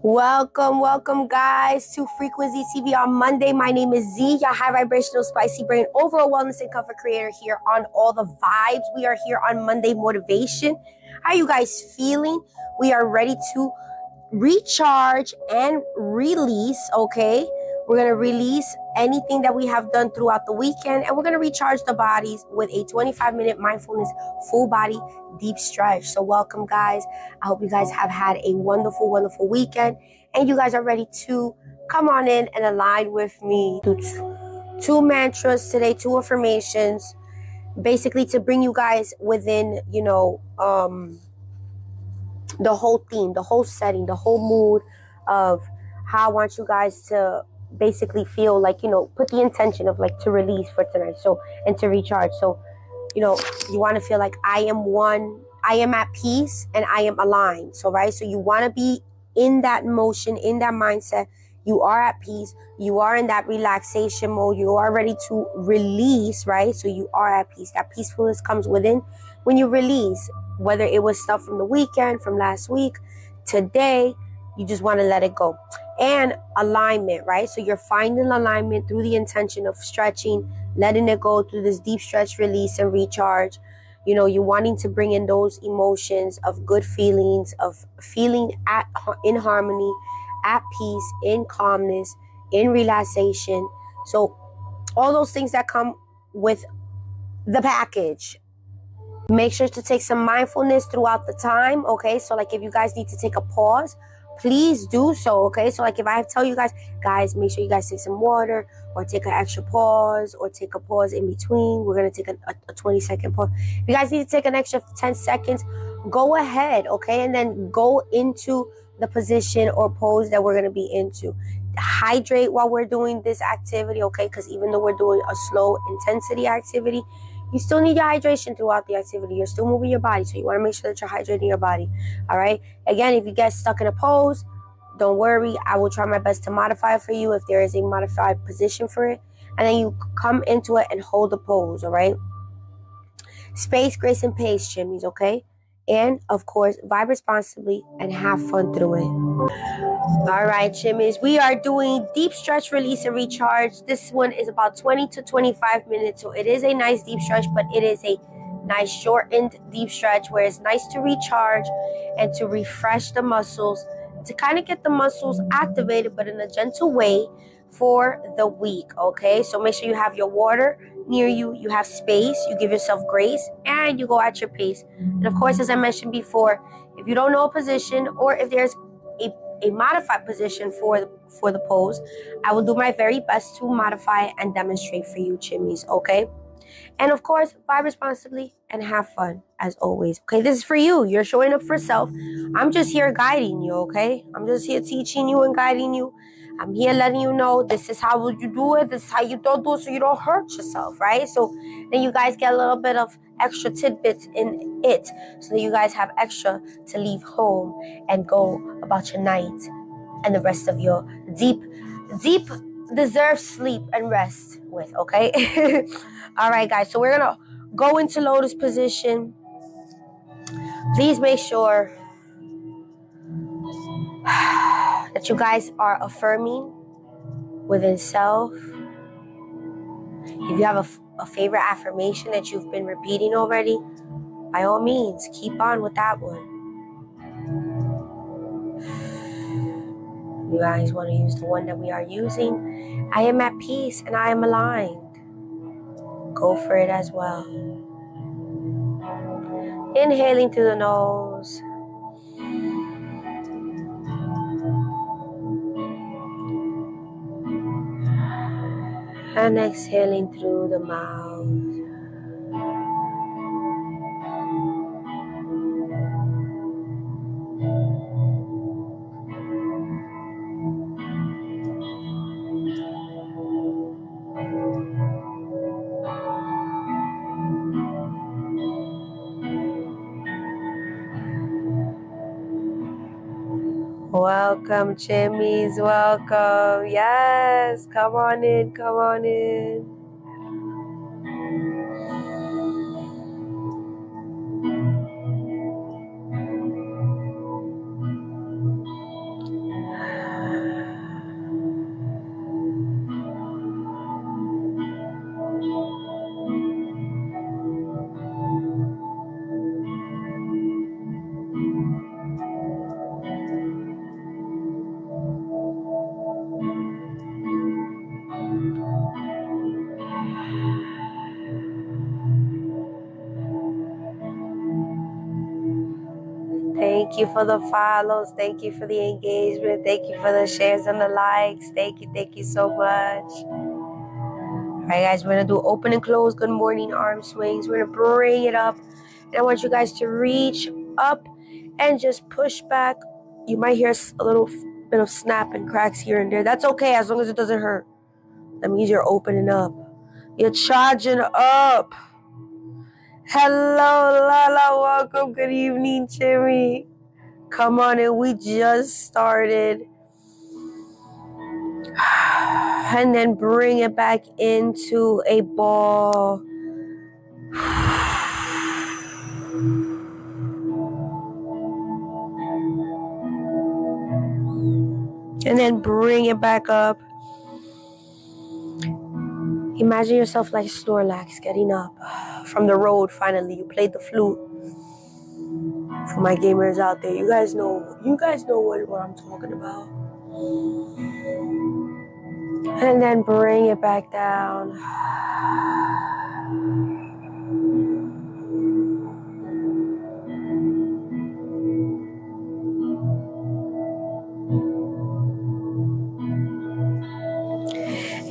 Welcome guys to FrequenZeeTV on Monday. My name is Z, your high vibrational spicy brain overall wellness and comfort creator here on All the Vibes. We are here on Monday motivation. How are you guys feeling? We are ready to recharge and release, okay? We're going to release anything that we have done throughout the weekend, and we're going to recharge the bodies with a 25-minute mindfulness full body deep stretch. So welcome guys. I hope you guys have had a wonderful weekend, and you guys are ready to come on in and align with me. Two mantras today, two affirmations, basically to bring you guys within, the whole theme, the whole setting, the whole mood of how I want you guys to basically feel like, put the intention of like to release for tonight. So, and to recharge. So, you want to feel like I am one, I am at peace and I am aligned. So, right. So you want to be in that motion, in that mindset. You are at peace. You are in that relaxation mode. You are ready to release, right? So you are at peace. That peacefulness comes within when you release, whether it was stuff from the weekend, from last week, today, you just want to let it go. And alignment, right? So you're finding alignment through the intention of stretching, letting it go through this deep stretch, release and recharge. You're wanting to bring in those emotions of good feelings, of feeling in harmony, at peace, in calmness, in relaxation. So all those things that come with the package. Make sure to take some mindfulness throughout the time, okay? So like if you guys need to take a pause, please do so, okay? So like if I tell you guys, make sure you guys take some water or take an extra pause or take a pause in between. We're going to take a 20-second pause. If you guys need to take an extra 10 seconds, go ahead, okay? And then go into the position or pose that we're going to be into. Hydrate while we're doing this activity, okay? Because even though we're doing a slow intensity activity, you still need your hydration throughout the activity. You're still moving your body, so you want to make sure that you're hydrating your body. All right? Again, if you get stuck in a pose, don't worry. I will try my best to modify it for you if there is a modified position for it. And then you come into it and hold the pose, all right? Space, grace, and pace, Jimmys, okay? And, of course, vibe responsibly and have fun through it. All right, Jimmies, we are doing deep stretch, release, and recharge. This one is about 20 to 25 minutes, so it is a nice deep stretch, but it is a nice shortened deep stretch where it's nice to recharge and to refresh the muscles, to kind of get the muscles activated, but in a gentle way for the week, okay? So make sure you have your water near you, you have space, you give yourself grace, and you go at your pace. And of course, as I mentioned before, if you don't know a position or if there's a modified position for the pose, I will do my very best to modify and demonstrate for you, Chimneys, okay? And of course, vibe responsibly and have fun as always. Okay, this is for you. You're showing up for self. I'm just here guiding you, okay? I'm just here teaching you and guiding you. I'm here letting you know this is how you do it. This is how you don't do it so you don't hurt yourself, right? So then you guys get a little bit of extra tidbits in it so that you guys have extra to leave home and go about your night and the rest of your deep deserved sleep and rest with, okay? All right, guys, so we're going to go into lotus position. Please make sure that you guys are affirming within self. If you have a favorite affirmation that you've been repeating already, by all means, keep on with that one. You guys want to use the one that we are using. I am at peace and I am aligned. Go for it as well. Inhaling through the nose. And exhaling through the mouth. Welcome, Chimmies. Welcome. Yes. Come on in. Come on in. Thank you for the follows. Thank you for the engagement. Thank you for the shares and the likes. Thank you so much. All right, guys, we're going to do open and close good morning arm swings. We're going to bring it up. And I want you guys to reach up and just push back. You might hear a little bit of snap and cracks here and there. That's okay as long as it doesn't hurt. That means you're opening up. You're charging up. Hello, Lala. Welcome. Good evening, Jimmy. Come on in. We just started. And then bring it back into a ball. And then bring it back up. Imagine yourself like Snorlax getting up from the road finally. You played the flute. For my gamers out there, you guys know what I'm talking about. And then bring it back down.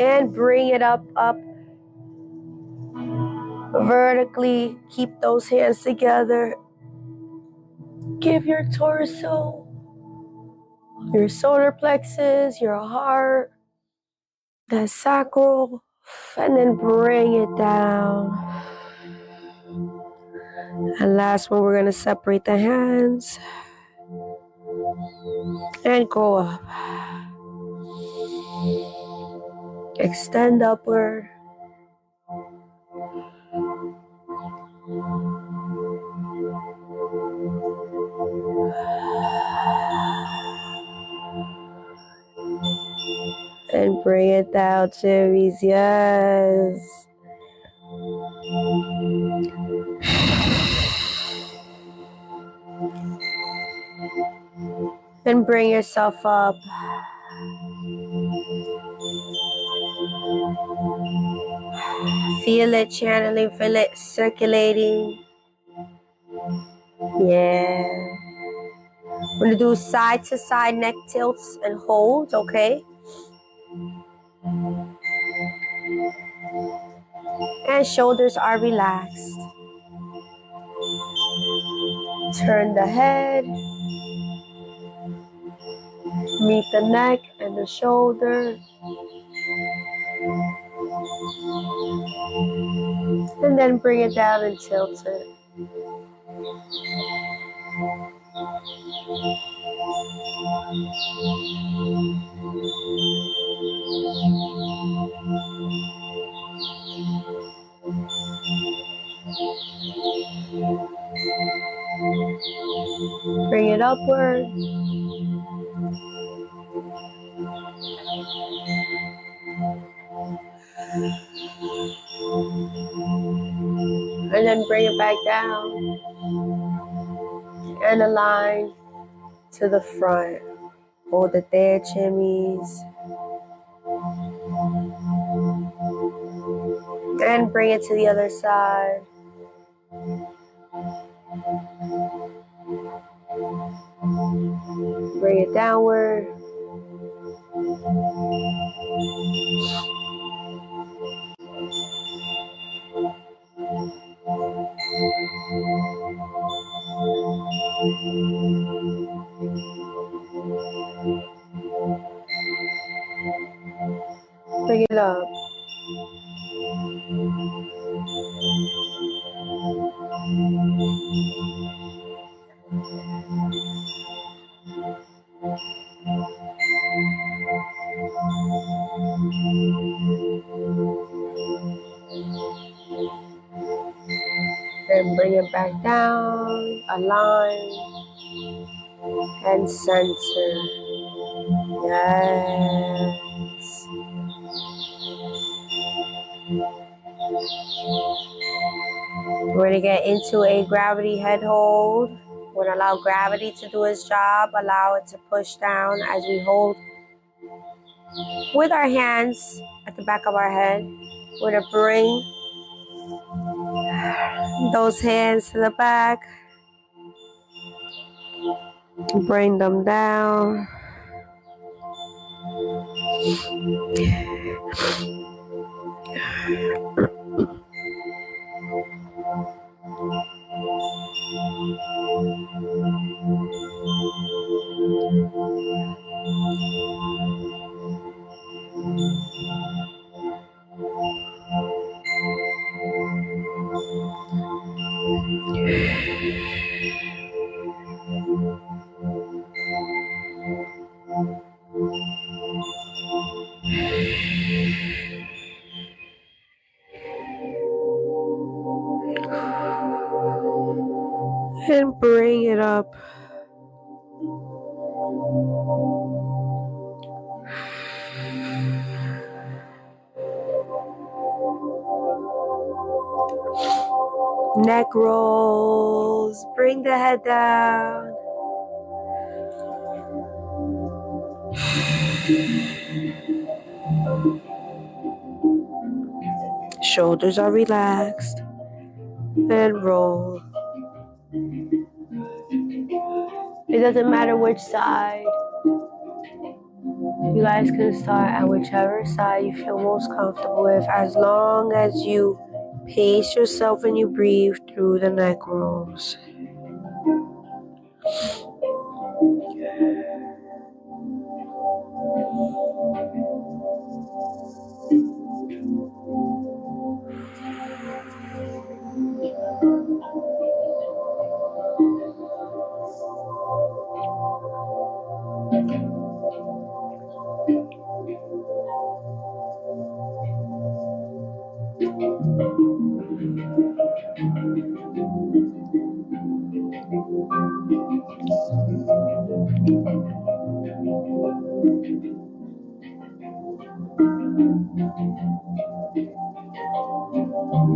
And bring it up vertically. Keep those hands together. Give your torso, your solar plexus, your heart, the sacral, and then bring it down. And last one, we're going to separate the hands and go up. Extend upward. And bring it down, Jimmies. Yes. And bring yourself up. Feel it channeling, feel it circulating. Yeah. We're going to do side to side neck tilts and holds, okay? And shoulders are relaxed. Turn the head. Meet the neck and the shoulder. And then bring it down and tilt it. Bring it upward. And then bring it back down. And align to the front. Hold it there, Jimmies. And bring it to the other side. Bring it downward. Bring it up. And bring it back down, align, and center. Yes. We're going to get into a gravity head hold. We're going to allow gravity to do its job, allow it to push down as we hold with our hands at the back of our head. We're going to bring those hands to the back. Bring them down. And bring it up. Neck rolls. Bring the head down. Shoulders are relaxed. And roll. It doesn't matter which side. You guys can start at whichever side you feel most comfortable with, as long as you pace yourself and you breathe through the neck rolls.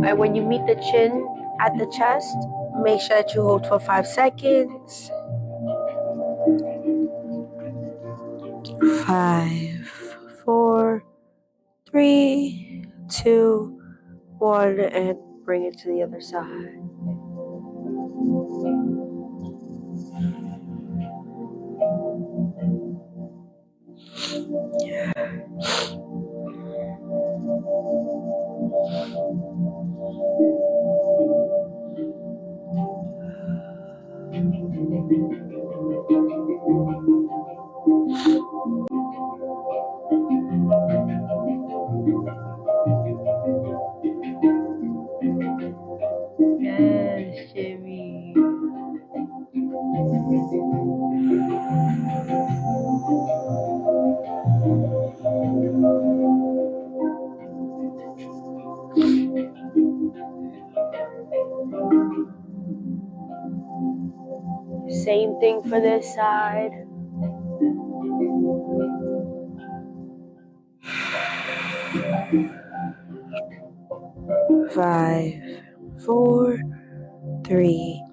And when you meet the chin at the chest, make sure that you hold for 5 seconds. 5, 4, 3, 2, 1, and bring it to the other side. Yes, Jimmy. Same thing for this side. 5, 4, 3,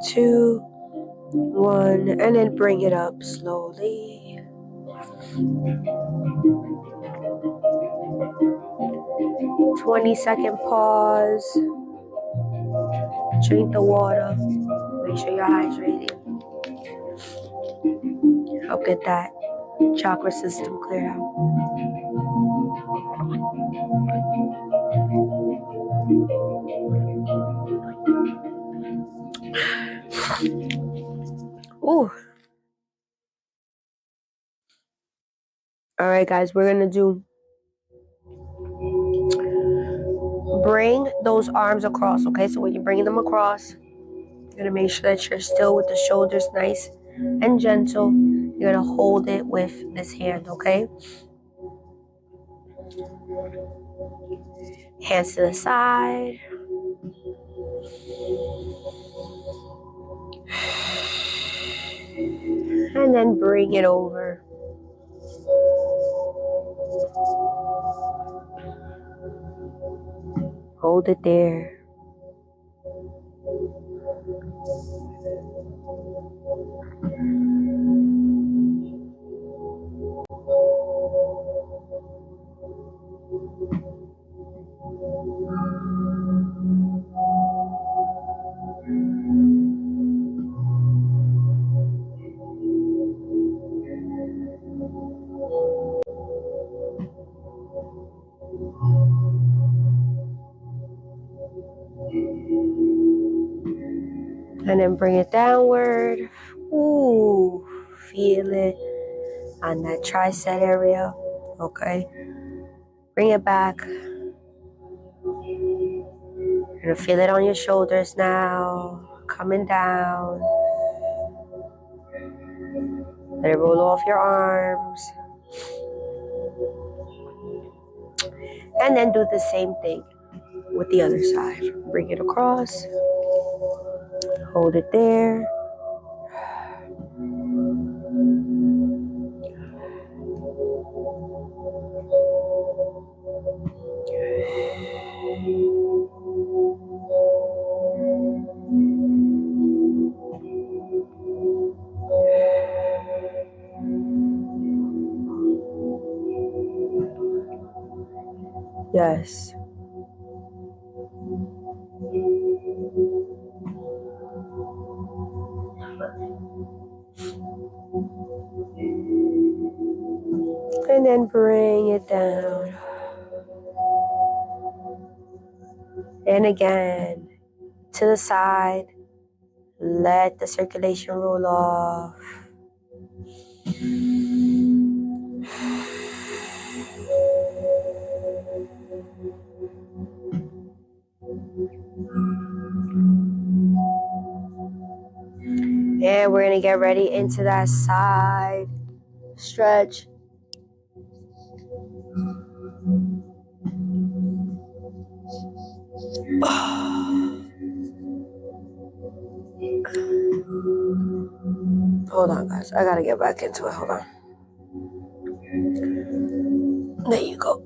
2, 1, and then bring it up slowly. 20-second pause. Drink the water. Make sure you're hydrated. Help get that chakra system clear out. Ooh. All right, guys, we're going to do bring those arms across, okay? So when you're bringing them across, you're going to make sure that you're still with the shoulders nice and gentle. You're going to hold it with this hand, okay? Hands to the side. And then bring it over. Hold it there. And then bring it downward. Ooh, feel it on that tricep area. Okay. Bring it back. You're gonna feel it on your shoulders now. Coming down. Let it roll off your arms. And then do the same thing with the other side. Bring it across. Hold it there. Yes. And then bring it down. And again, to the side. Let the circulation roll off. And we're going to get ready into that side stretch. Hold on, guys. I got to get back into it. Hold on. There you go.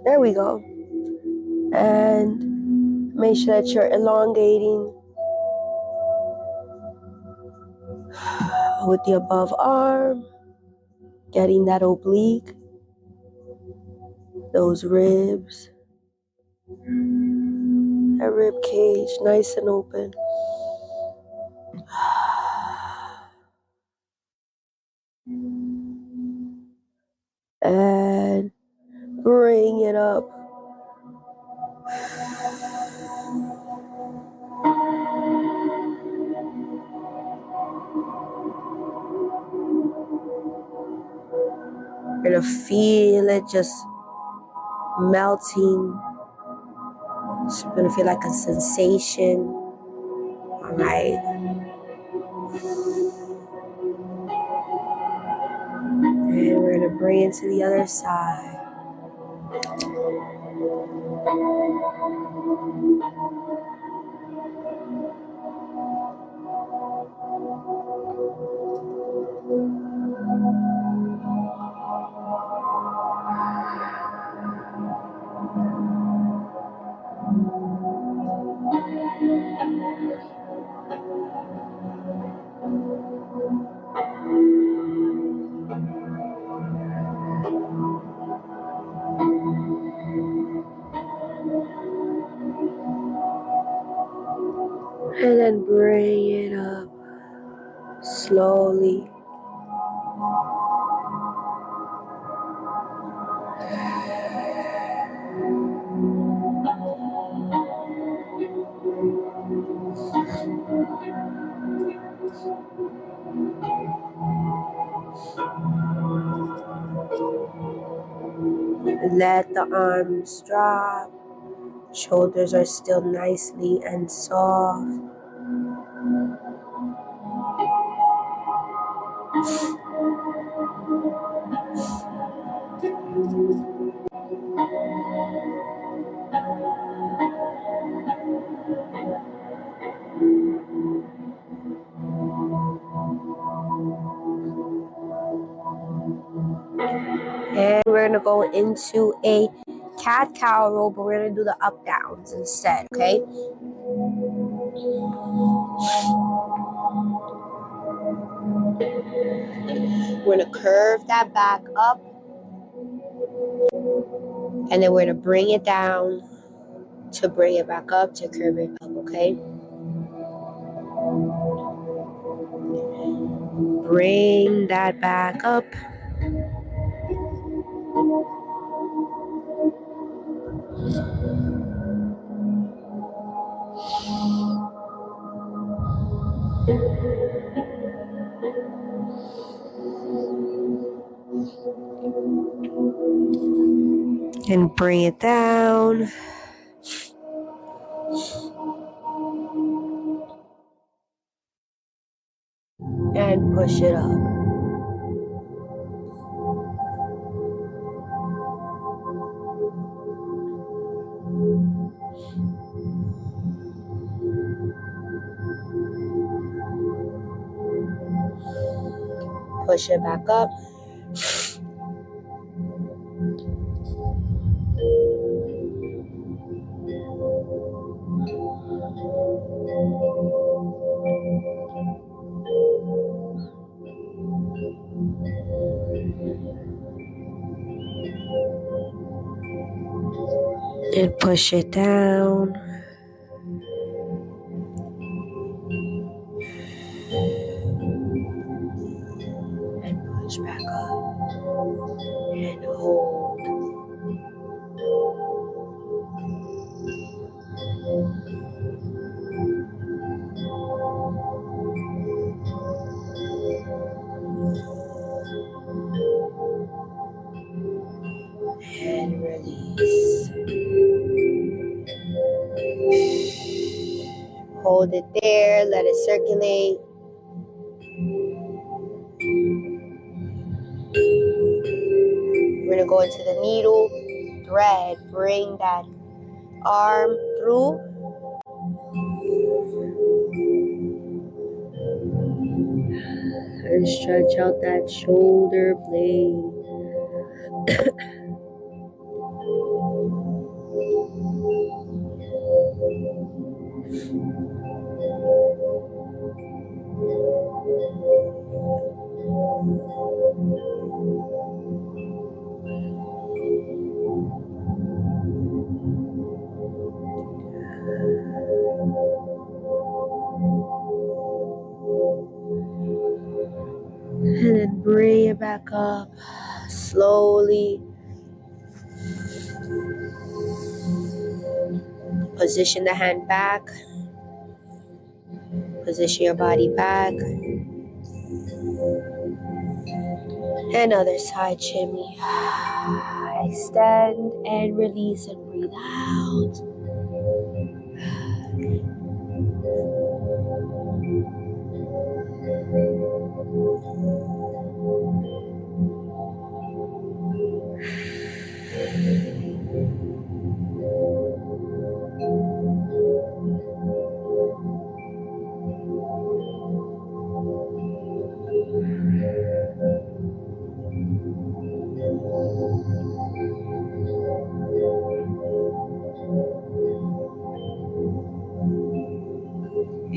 There we go. And make sure that you're elongating with the above arm. Getting that oblique. Those ribs. That rib cage nice and open. And bring it up. You're going to feel it just melting. It's going to feel like a sensation. All right. And we're going to bring it to the other side. And then bring it up slowly. Let the arms drop. Shoulders are still nicely and soft. And we're going to go into a cat-cow roll, but we're going to do the up-downs instead, okay? We're going to curve that back up. And then we're going to bring it down to bring it back up to curve it up, okay? Bring that back up. And bring it down. And push it up. Push it back up. And push it down. And push back up. And hold. And release. Hold it there. Let it circulate. We're going to go into the needle, thread. Bring that arm through. And stretch out that shoulder blade. And then bring it back up slowly. Position the hand back. Position your body back. And other side shimmy. Extend and release and breathe out.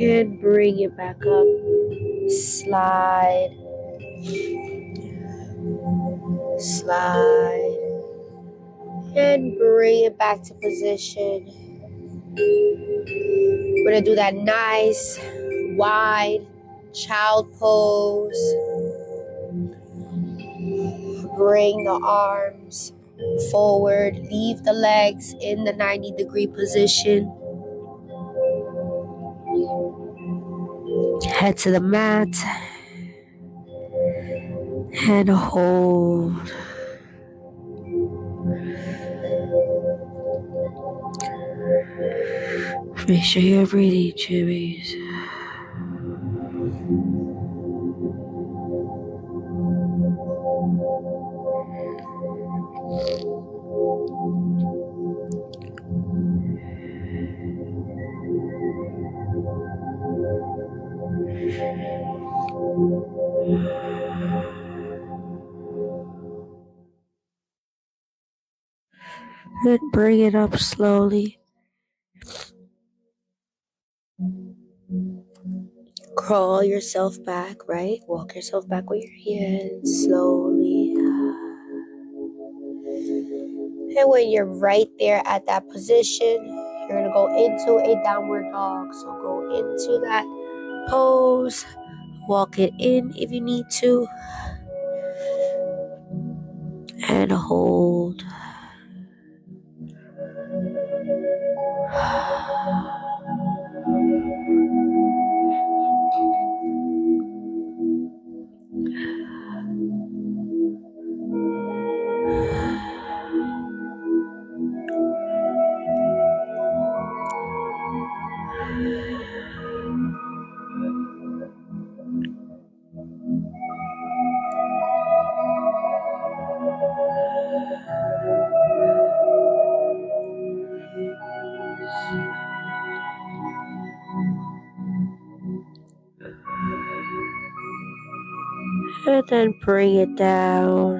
And bring it back up. Slide. Slide. And bring it back to position. We're going to do that nice, wide child pose. Bring the arms forward. Leave the legs in the 90-degree position. Head to the mat. And hold. Make sure you're breathing, Jimmys. And bring it up slowly. Crawl yourself back, right? Walk yourself back with your hands slowly. And when you're right there at that position, you're going to go into a downward dog. So go into that pose. Walk it in if you need to. And hold. And then bring it down.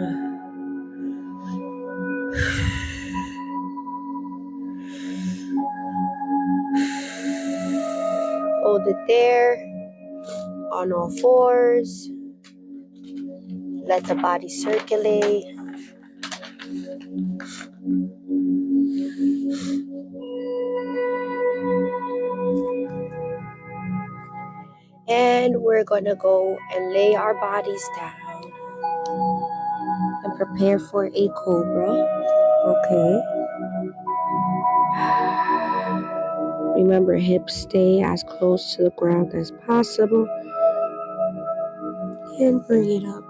Hold it there on all fours. Let the body circulate. And we're gonna go and lay our bodies down and prepare for a cobra. Okay. Remember, hips stay as close to the ground as possible. And bring it up.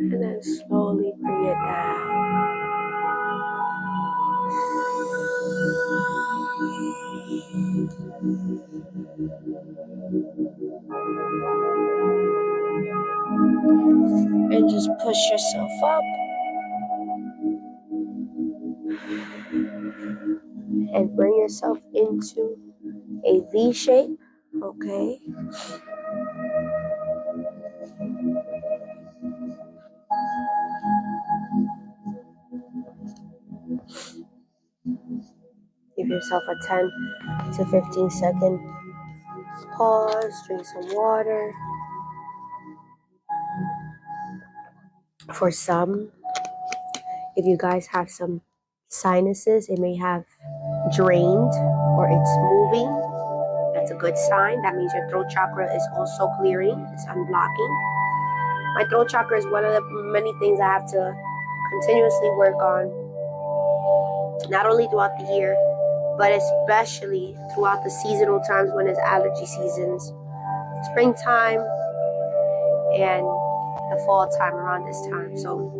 And then slowly bring it down. And just push yourself up. And bring yourself into a V shape. Okay. Give yourself a 10 to 15-second pause. Drink some water. For some, if you guys have some sinuses, it may have drained or it's moving. That's a good sign. That means your throat chakra is also clearing. It's unblocking. My throat chakra is one of the many things I have to continuously work on, not only throughout the year, but especially throughout the seasonal times when it's allergy seasons, springtime and the fall time around this time. So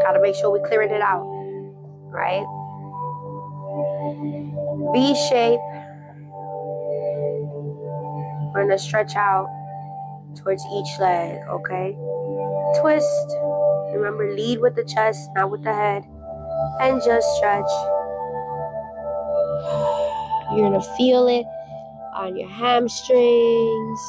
gotta make sure we're clearing it out, right? V shape. We're gonna stretch out towards each leg, okay? Twist. Remember, lead with the chest, not with the head. And just stretch. You're gonna feel it on your hamstrings.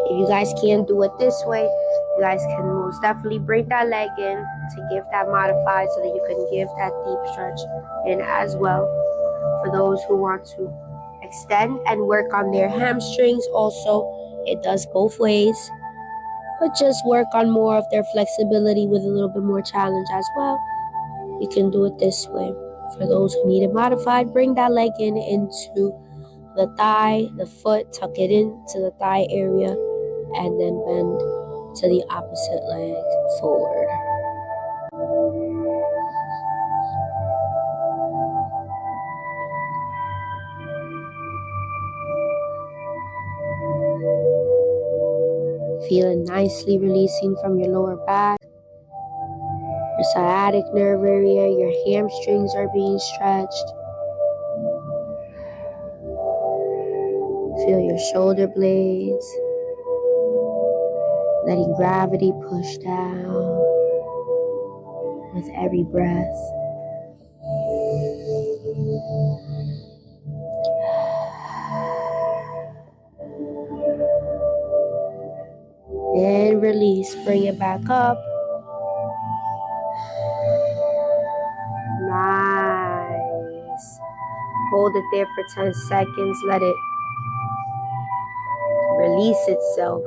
If you guys can't do it this way, you guys can most definitely bring that leg in to give that modified so that you can give that deep stretch in as well. For those who want to extend and work on their hamstrings also, it does both ways. But just work on more of their flexibility with a little bit more challenge as well. You can do it this way. For those who need it modified, bring that leg in into the thigh, the foot, tuck it into the thigh area, and then bend to the opposite leg forward. Feeling nicely releasing from your lower back, your sciatic nerve area, your hamstrings are being stretched. Feel your shoulder blades, letting gravity push down with every breath. And release, bring it back up. Nice. Hold it there for 10 seconds. Let it release itself.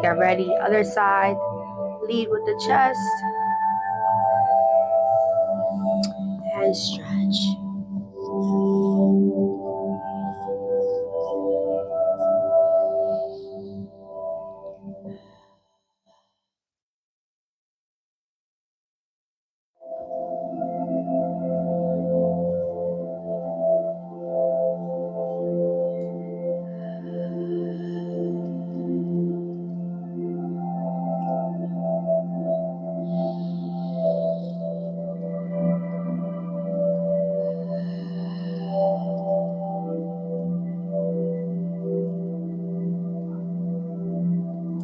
Get ready. Other side. Lead with the chest. and stretch.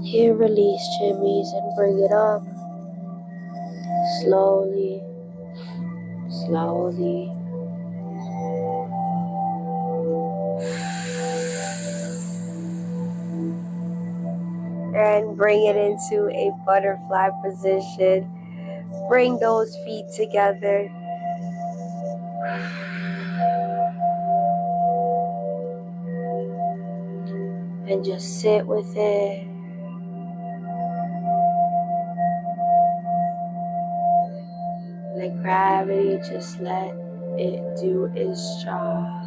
Here, release, shimmies, and bring it up. Slowly, slowly. And bring it into a butterfly position. Bring those feet together. And just sit with it. Let gravity just let it do its job.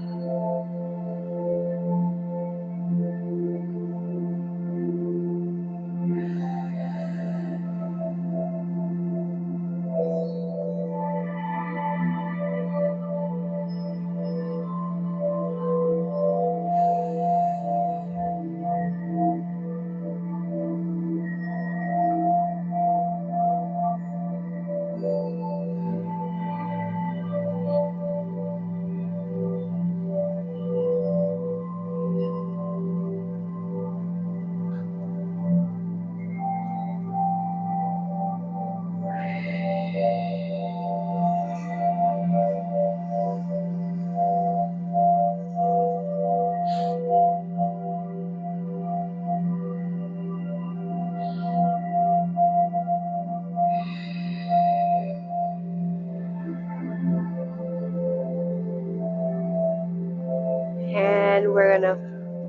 And we're gonna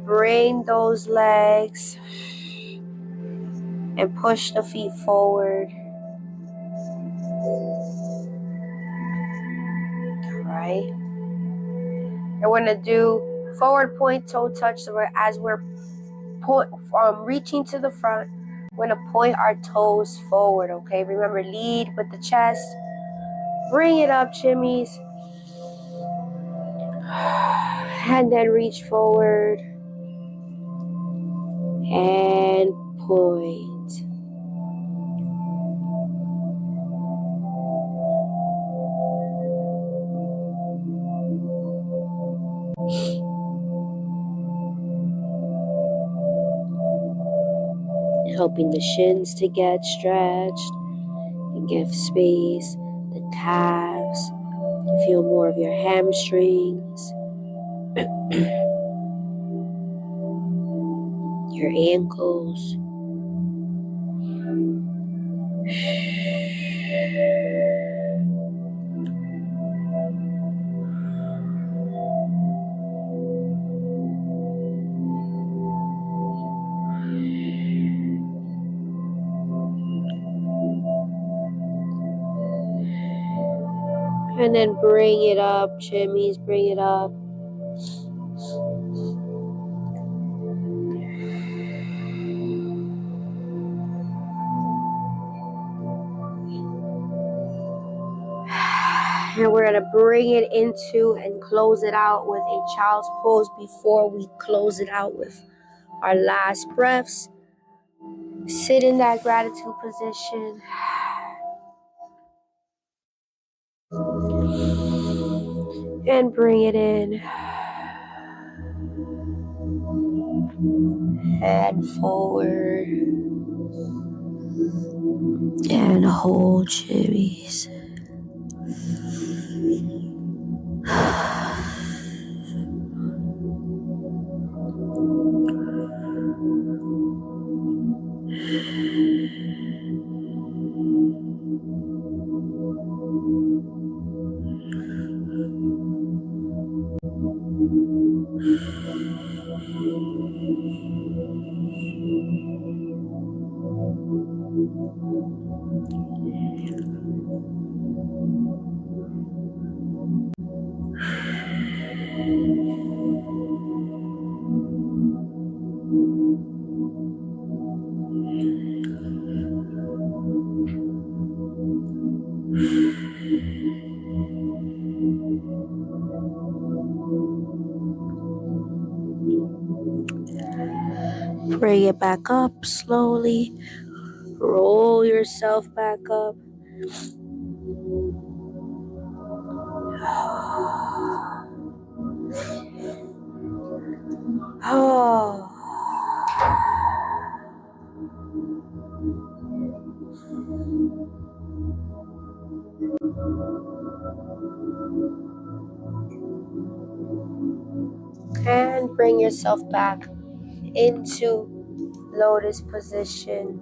bring those legs and push the feet forward. Right? And we're gonna do forward point toe touch. So as we're reaching to the front, we're gonna point our toes forward. Okay, remember, lead with the chest. Bring it up, shimmies, and then reach forward and point. Helping the shins to get stretched and give space. The calves, you feel more of your hamstrings, your ankles. And then bring it up, shimmies, bring it up. And we're going to bring it into and close it out with a child's pose before we close it out with our last breaths. Sit in that gratitude position. And bring it in. And forward. And hold, shimmies. Bring it back up slowly. Roll yourself back up. Oh. And bring yourself back into lotus position.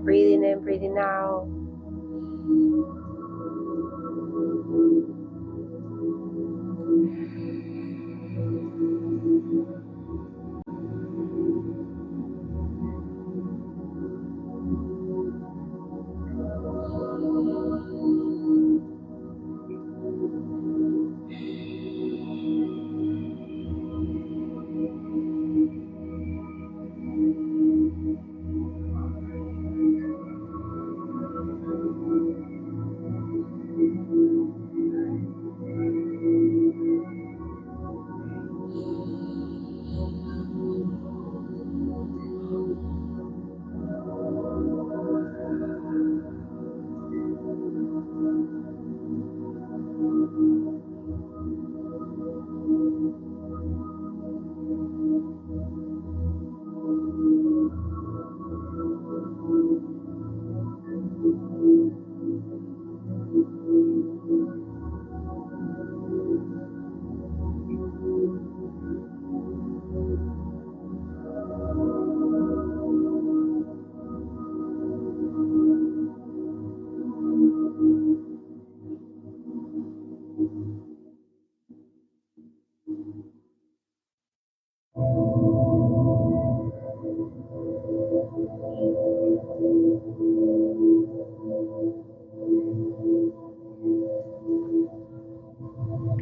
Breathing in, breathing out.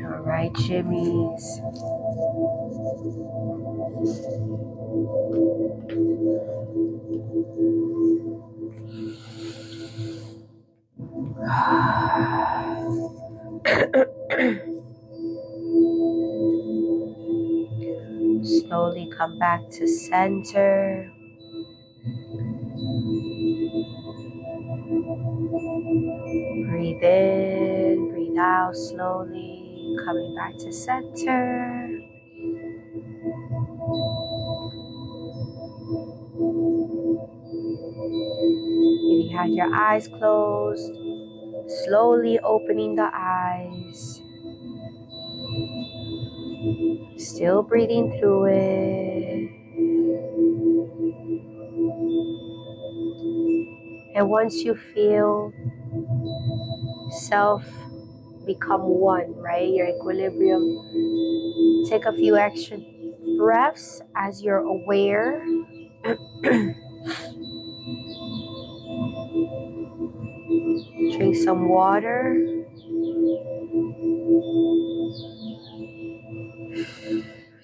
All right, Jimmies. Slowly come back to center. Breathe in, breathe out slowly, coming back to center. If you had your eyes closed, slowly opening the eyes. Still breathing through it. And once you feel self become one, right? Your equilibrium. Take a few extra breaths as you're aware. Drink some water.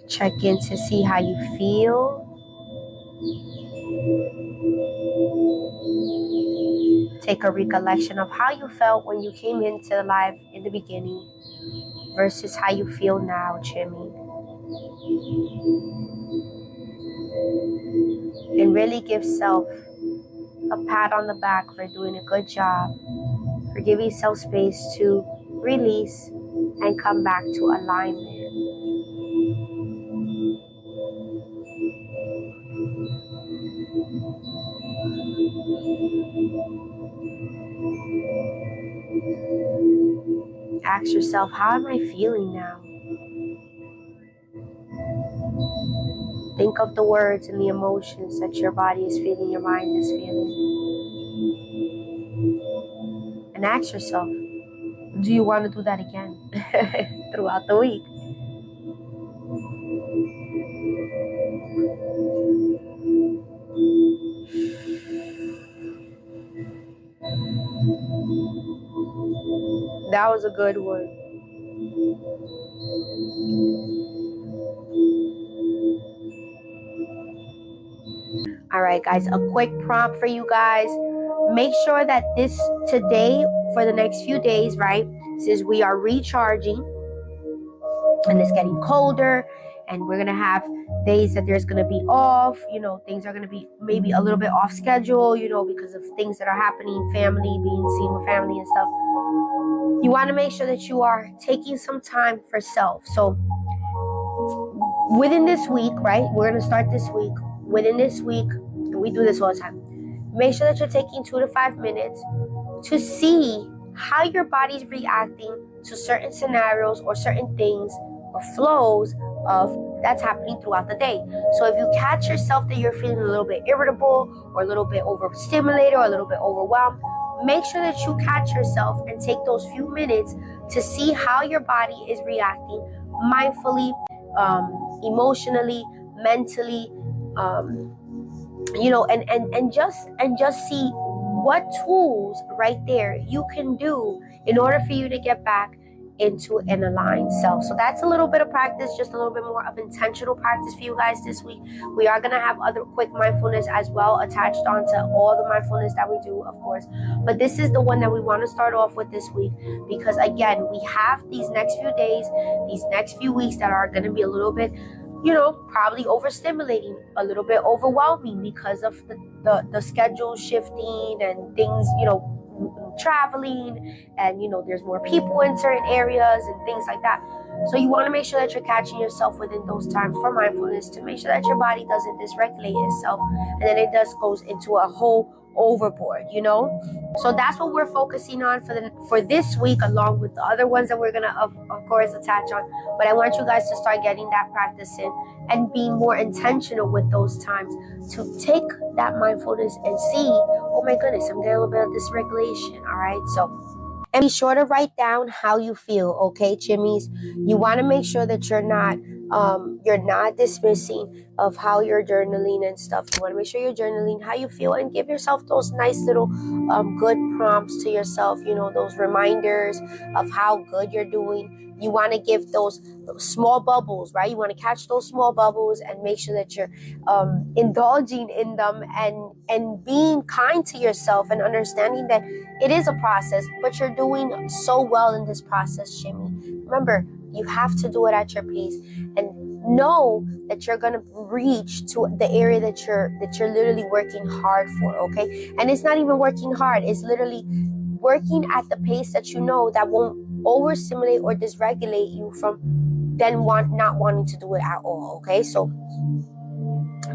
Check in to see how you feel. Take a recollection of how you felt when you came into life in the beginning versus how you feel now, Jimmy. And really give self a pat on the back for doing a good job, for giving yourself space to release and come back to alignment. Ask yourself, how am I feeling now? Think of the words and the emotions that your body is feeling, your mind is feeling. And ask yourself, do you want to do that again throughout the week? That was a good one. All right, guys, a quick prompt for you guys. Make sure that today, for the next few days, right, since we are recharging and it's getting colder and we're going to have days that there's going to be off, things are going to be maybe a little bit off schedule, because of things that are happening, family, being seen with family and stuff. You want to make sure that you are taking some time for self. So within this week, right, we're going to start this week. Within this week, and we do this all the time, make sure that you're taking 2 to 5 minutes to see how your body's reacting to certain scenarios or certain things or flows of that's happening throughout the day. So if you catch yourself that you're feeling a little bit irritable or a little bit overstimulated or a little bit overwhelmed, make sure that you catch yourself and take those few minutes to see how your body is reacting mindfully, emotionally, mentally, and just see what tools right there you can do in order for you to get back into an aligned self. So that's a little bit of practice, just a little bit more of intentional practice for you guys this week. We are going to have other quick mindfulness as well attached onto all the mindfulness that we do, of course. But this is the one that we want to start off with this week because, again, we have these next few days, these next few weeks that are going to be a little bit, probably overstimulating, a little bit overwhelming because of the schedule shifting and things, traveling, and there's more people in certain areas and things like that. So you want to make sure that you're catching yourself within those times for mindfulness to make sure that your body doesn't dysregulate itself and then it just goes into a whole overboard. So that's what we're focusing on for this week, along with the other ones that we're gonna of course attach on. But I want you guys to start getting that practice in and being more intentional with those times to take that mindfulness and see, oh my goodness, I'm getting a little bit of dysregulation. All right, so, and be sure to write down how you feel, okay, chimmies? You want to make sure that you're not dismissing of how you're journaling and stuff. You want to make sure you're journaling how you feel and give yourself those nice little good prompts to yourself, those reminders of how good you're doing. You want to give those small bubbles, right? You want to catch those small bubbles and make sure that you're indulging in them and being kind to yourself and understanding that it is a process, but you're doing so well in this process, Shimmy. Remember, you have to do it at your pace and know that you're going to reach to the area that you're literally working hard for, okay? And it's not even working hard. It's literally working at the pace that that won't overstimulate or dysregulate you from then not wanting to do it at all, okay? So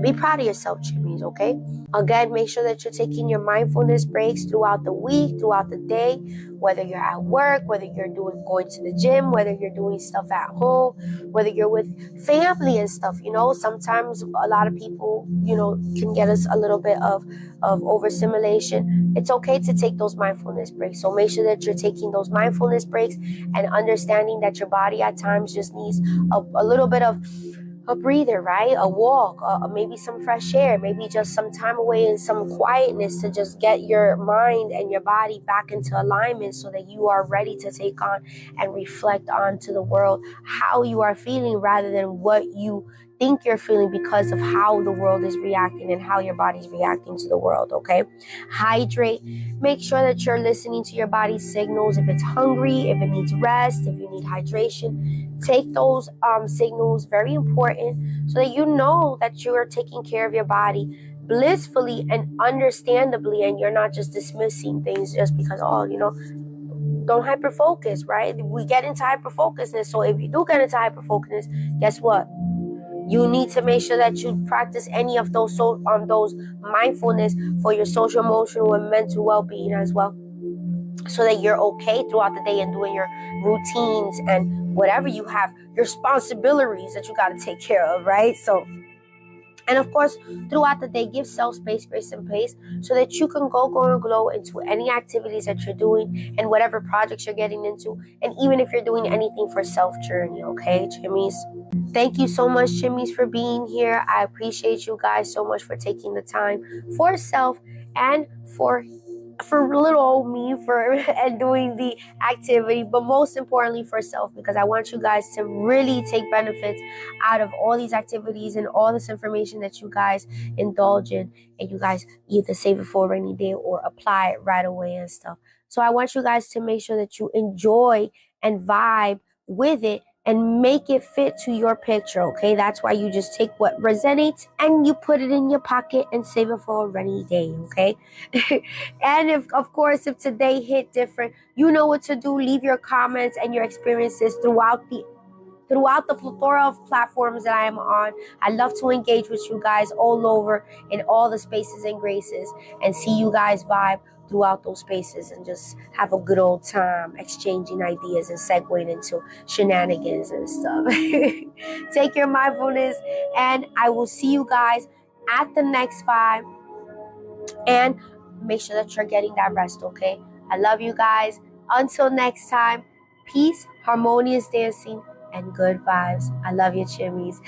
be proud of yourself, chimneys, okay? Again, make sure that you're taking your mindfulness breaks throughout the week, throughout the day, whether you're at work, whether you're going to the gym, whether you're doing stuff at home, whether you're with family and stuff. Sometimes a lot of people, can get us a little bit of overstimulation. It's okay to take those mindfulness breaks. So make sure that you're taking those mindfulness breaks and understanding that your body at times just needs a little bit of a breather, right? A walk, maybe some fresh air, maybe just some time away in some quietness to just get your mind and your body back into alignment so that you are ready to take on and reflect onto the world how you are feeling rather than what you think you're feeling because of how the world is reacting and how your body's reacting to the world, okay? Hydrate. Make sure that you're listening to your body's signals. If it's hungry, if it needs rest, if you need hydration, take those signals, very important, so that you know that you are taking care of your body blissfully and understandably, and you're not just dismissing things just because, don't hyperfocus, right? We get into hyperfocusness. So if you do get into hyperfocusness, guess what? You need to make sure that you practice any of those those mindfulness for your social, emotional, and mental well-being as well, so that you're okay throughout the day and doing your routines and whatever you have, your responsibilities that you got to take care of, right? So, and of course, throughout the day, give self space, grace, and pace so that you can go and glow into any activities that you're doing and whatever projects you're getting into. And even if you're doing anything for self-journey, okay, chimneys? Thank you so much, chimneys, for being here. I appreciate you guys so much for taking the time for self and for for little old me for and doing the activity, but most importantly for self, because I want you guys to really take benefits out of all these activities and all this information that you guys indulge in, and you guys either save it for a rainy day or apply it right away and stuff. So I want you guys to make sure that you enjoy and vibe with it and make it fit to your picture, okay? That's why you just take what resonates and you put it in your pocket and save it for a rainy day, okay? And if, of course, if today hit different, you know what to do. Leave your comments and your experiences throughout the plethora of platforms that I am on. I love to engage with you guys all over in all the spaces and graces and see you guys vibe throughout those spaces and just have a good old time exchanging ideas and segueing into shenanigans and stuff. Take your mindfulness, and I will see you guys at the next vibe, and make sure that you're getting that rest, okay? I love you guys. Until next time, peace, harmonious dancing, and good vibes. I love you, chimmies.